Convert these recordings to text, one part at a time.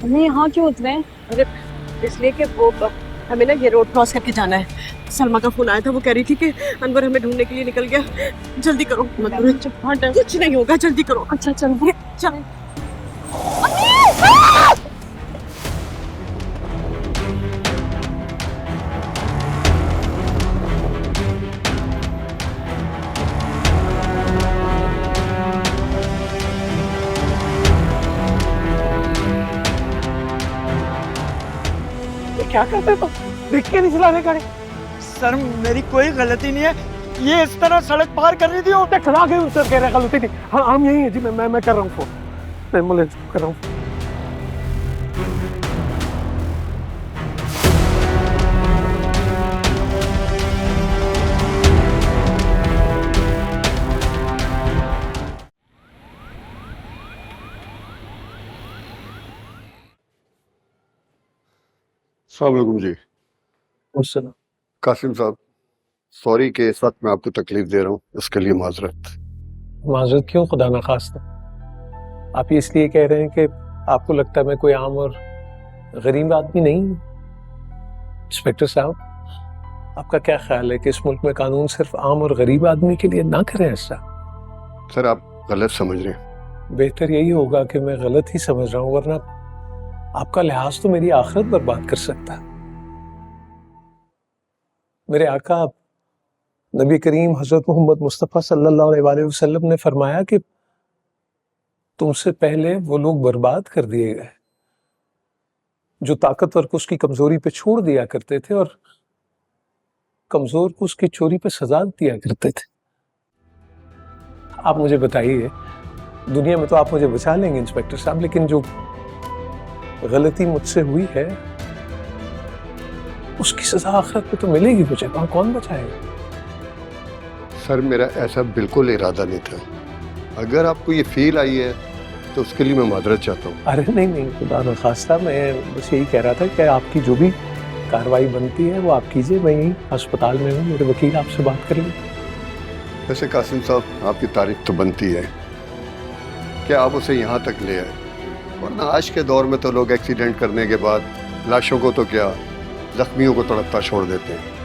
हमें यहाँ क्यों उतरे हैं? अरे इसलिए कि वो हमें ना ये रोड क्रॉस करके जाना है। सलमा का फोन आया था, वो कह रही थी कि अनवर हमें ढूंढने के लिए निकल गया। जल्दी करो कुछ नहीं होगा, जल्दी करो। अच्छा चल। चल। क्या करते तो देख के नहीं चलाने गाड़ी। सर मेरी कोई गलती नहीं है, ये इस तरह सड़क पार कर रही थी और टकरा गई उनसे। कह रहे गलती नहीं। हाँ हम यही है जी। मैं कर रहा हूँ फोन, एम्बुलेंस कर रहा हूँ। अस्सलाम वालेकुम जी। उससे कासिम साहब, सॉरी कि इस वक्त मैं आपको तकलीफ दे रहा हूँ, इसके लिए माजरत। माजरत क्यों, खुदा ना खास्ता। आप ये इसलिए कह रहे हैं कि आपको लगता है मैं कोई आम और गरीब आदमी नहीं हूँ। इंस्पेक्टर साहब, आपका क्या ख्याल है कि इस मुल्क में कानून सिर्फ आम और गरीब आदमी के लिए ना करें ऐसा? सर आप गलत समझ रहे हैं। बेहतर यही होगा कि मैं गलत ही समझ रहा हूँ, वरना आपका लिहाज तो मेरी आखिरत बर्बाद कर सकता है। मेरे आका नबी करीम हजरत मोहम्मद मुस्तफ़ा सल्लल्लाहु अलैहि वसल्लम ने फरमाया कि तुमसे पहले वो लोग बर्बाद कर दिए गए जो ताकतवर को उसकी कमजोरी पे छोड़ दिया करते थे और कमजोर को उसकी चोरी पे सजा दिया करते थे। आप मुझे बताइए, दुनिया में तो आप मुझे बचा लेंगे इंस्पेक्टर साहब, लेकिन जो गलती मुझसे हुई है उसकी सजा आखिरत में तो मिलेगी मुझे। वहां कौन बचाएगा? सर मेरा ऐसा बिल्कुल इरादा नहीं था। अगर आपको ये फील आई है तो उसके लिए मैं माजरत चाहता हूँ। अरे नहीं, खुदा न खास्ता, मैं बस यही कह रहा था कि आपकी जो भी कार्रवाई बनती है वो आप कीजिए। मैं यही अस्पताल में हूँ, मेरे वकील आपसे बात करेंगे। वैसे कासिम साहब, आपकी तारीफ तो बनती है कि आप उसे यहाँ तक ले आए, वरना आज के दौर में तो लोग एक्सीडेंट करने के बाद लाशों को तो क्या, जख्मियों को तड़पता छोड़ देते हैं।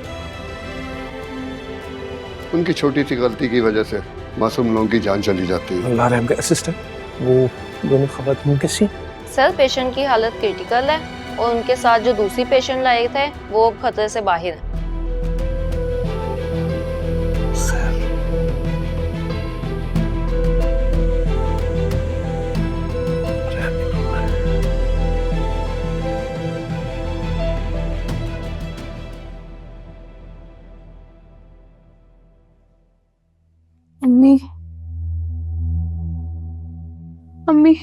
उनकी छोटी सी गलती की वजह से मासूम लोगों की जान चली जाती है। अल्लाह रहम करे। असिस्टेंट, वो दोनों खवातीन कैसी? सर पेशेंट की हालत क्रिटिकल है और उनके साथ जो दूसरी पेशेंट लाए थे वो खतरे से बाहर है। अम्मी अम्मी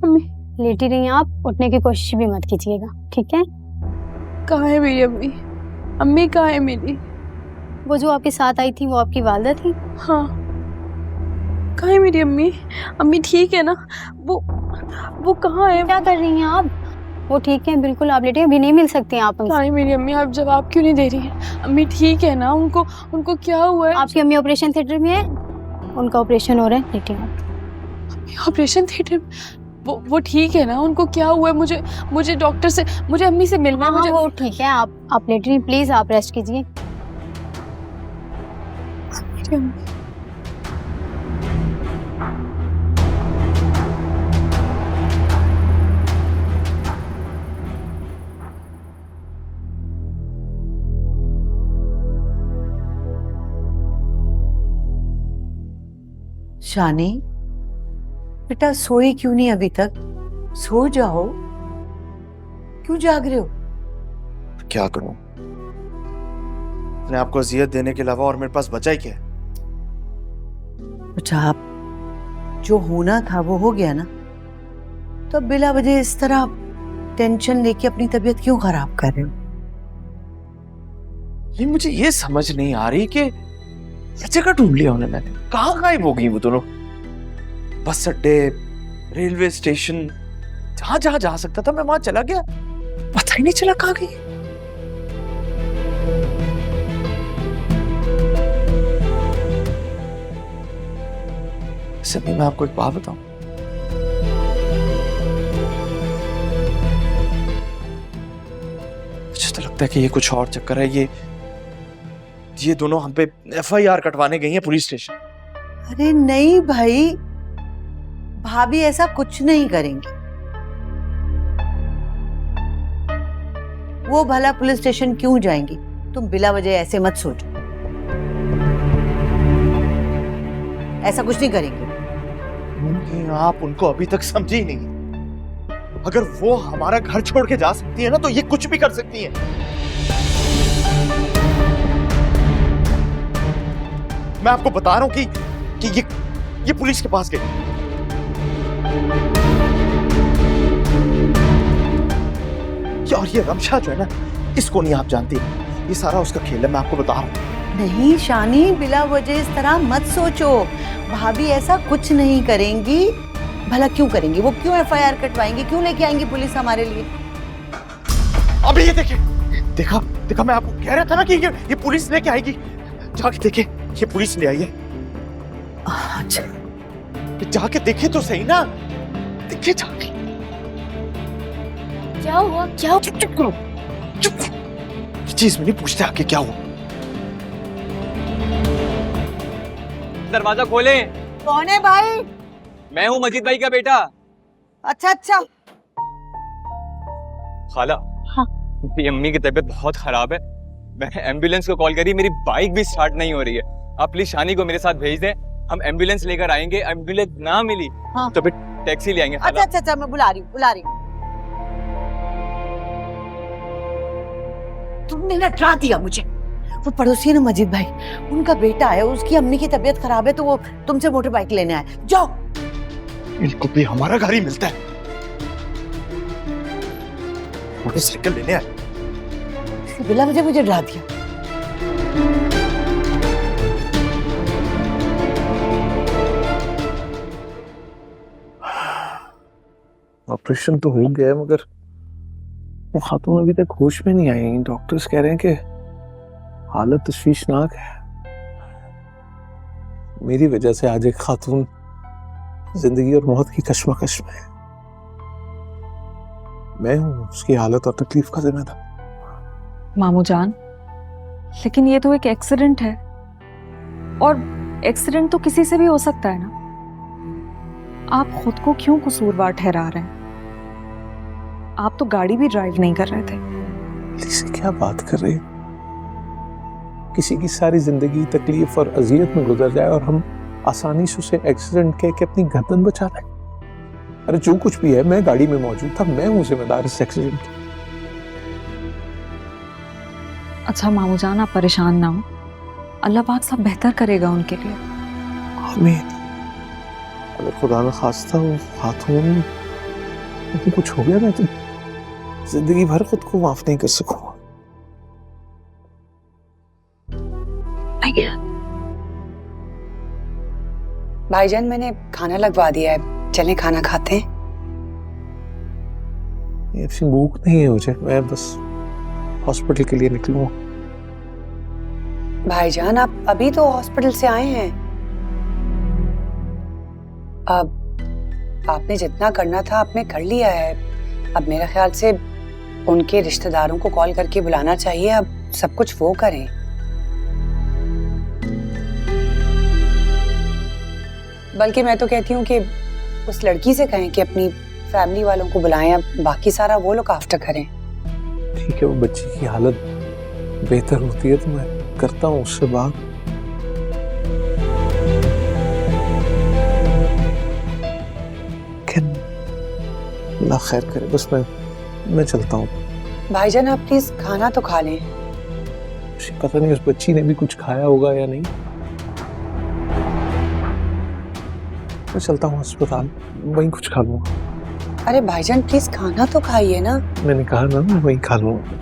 अम्मी लेटी रही हैं आप, उठने की कोशिश भी मत कीजिएगा, ठीक है? कहाँ है मेरी अम्मी? अम्मी कहाँ है मेरी? वो जो आपके साथ आई थी वो आपकी वालदा थी? हाँ, कहाँ है मेरी अम्मी? अम्मी ठीक है ना? वो कहाँ है? क्या कर रही हैं आप? वो ठीक है बिल्कुल, आप लेटे, अभी नहीं मिल सकती हैं आप कहाँ हमसे। है मेरी अम्मी? आप जवाब क्यों नहीं दे रही हैं? अम्मी ठीक है ना? उनको क्या हुआ है? आपकी अम्मी ऑपरेशन थिएटर में है, उनका ऑपरेशन हो रहा है, लेटे आप। Operation theatre? वो ठीक है ना? उनको क्या हुआ है? मुझे डॉक्टर से, मुझे अम्मी से मिलना है। हाँ वो ठीक है, आप लेटे रहिए, प्लीज आप रेस्ट कीजिए। शानी बेटा, सोई क्यों नहीं अभी तक? सो जाओ, क्यों जाग रहे हो? क्या करूं, अपने आपको अजियत देने के अलावा और मेरे पास बचा ही क्या है? अच्छा, आप जो होना था वो हो गया ना, तो अब बिला वजह इस तरह टेंशन लेके अपनी तबीयत क्यों खराब कर रहे हो? लेकिन मुझे ये समझ नहीं आ रही कि ये जगह ढूंढ लिया उन्होंने, कहाँ गायब हो गई वो दोनों? बस अड्डे, रेलवे स्टेशन, जहां जहां जा सकता था मैं वहां चला गया, पता ही नहीं चला कहाँ गई। सभी मैं आपको एक बात बताऊं, लगता है कि ये कुछ और चक्कर है। ये दोनों हम पे FIR कटवाने गई हैं पुलिस स्टेशन। अरे नहीं भाई, भाभी ऐसा कुछ नहीं करेंगी। वो भला पुलिस स्टेशन क्यों जाएंगी? तुम बिला वजह ऐसे मत सोचो, ऐसा कुछ नहीं करेंगे। आप उनको अभी तक समझी नहीं। अगर वो हमारा घर छोड़ के जा सकती है ना, तो ये कुछ भी कर सकती है। मैं आपको बता रहा हूं कि ये पुलिस के पास गई। और ये रमशा जो है ना, इसको नहीं आप जानती, ये सारा उसका खेल है, मैं आपको बता रहा हूं। नहीं शानी, बिला वजह इस तरह मत सोचो। भाभी ऐसा कुछ नहीं करेंगी। भला क्यों करेंगी? वो क्यों FIR कटवाएंगी? क्यों लेके आएंगी पुलिस हमारे लिए? अबे ये देखा मैं आपको कह रहा था ना कि ये पुलिस लेके आएगी। जाके देखे, ये पुलिस ले आई है। अच्छा जाके देखे तो सही ना, देखे जाके। क्या हुआ? क्या चुप करो, चुप। ये चीज में नहीं पूछते आके क्या हुआ। दरवाजा खोले। कौन है भाई? मैं हूँ मजीद भाई का बेटा। अच्छा अच्छा। खाला, हाँ। मेरी अम्मी की तबीयत बहुत खराब है। मैंने एम्बुलेंस को कॉल करी, मेरी बाइक भी स्टार्ट नहीं हो रही है। आप प्लीज शानी को मेरे साथ भेज दें, हम एम्बुलेंस लेकर आएंगे। एम्बुलेंस ना मिली हाँ। तो फिर टैक्सी ले आएंगे। खाला, अच्छा, मैं बुला रही हूँ। तुमने ना डरा दिया मुझे। वो पड़ोसी है ना मजीद भाई, उनका बेटा है, उसकी अम्मी की तबीयत खराब है, तो वो तुमसे मोटर बाइक लेने आए। जाओ। इनको भी हमारा घर ही मिलता है, मोटरसाइकिल लेने आए। बिला वजह मुझे डरा दिया। ऑपरेशन तो हो गया है, मगर वो खातून अभी तक होश में नहीं आई। डॉक्टर्स कह रहे हैं कि हालत तशवीशनाक है। मेरी वजह से आज एक खातून जिंदगी और मौत की कश्मकश में है। मैं हूं उसकी हालत और तकलीफ का जिम्मेदार। मामू जान, लेकिन ये तो एक एक्सीडेंट है, और एक्सीडेंट तो किसी से भी हो सकता है ना। आप खुद को क्यों कसूरवार ठहरा रहे हैं? आप तो गाड़ी भी ड्राइव नहीं कर रहे थे। से क्या बात कर रही? किसी की सारी जिंदगी तकलीफ और अजियत में गुजर जाए और हम आसानी से उसे एक्सीडेंट कह के अपनी गर्दन बचा लें। अरे जो कुछ भी है, मैं गाड़ी में मौजूद था, मैं हूं जिम्मेदार इस एक्सीडेंट की। अच्छा मामू जान, आप परेशान ना हो, अल्लाह पाक सब बेहतर करेगा उनके लिए। आमीन। अगर खुदा न खास्ता वो खातून को कुछ हो गया, मैं तो जिंदगी भर खुद को माफ नहीं कर सकूंगा। भाईजान, मैंने खाना लगवा दिया है, चलें खाना खाते हैं। ये भूख नहीं है मुझे, मैं बस हॉस्पिटल के लिए निकलूंगा। भाईजान, आप अभी तो हॉस्पिटल से आए हैं। अब आपने जितना करना था आपने कर लिया है। अब मेरा ख्याल से उनके रिश्तेदारों को कॉल करके बुलाना चाहिए। अब सब कुछ वो करें। बल्कि मैं तो कहती हूँ कि उस लड़की से कहें कि अपनी फैमिली वालों को बुलाएं। अब बाकी सारा वो लोग आफ्टर करें। ठीक है, वो बच्ची की हालत बेहतर होती है तो मैं करता हूँ उससे बात। अल्लाह खैर करे, बस मैं चलता हूँ। भाईजान, आप प्लीज खाना तो खा लें। मुझे पता नहीं उस बच्ची ने भी कुछ खाया होगा या नहीं। मैं चलता हूँ अस्पताल, वहीं कुछ खा लूंगा। अरे भाईजान, प्लीज खाना तो खाइए ना। मैंने कहा ना, मैं वहीं खा लूंगा।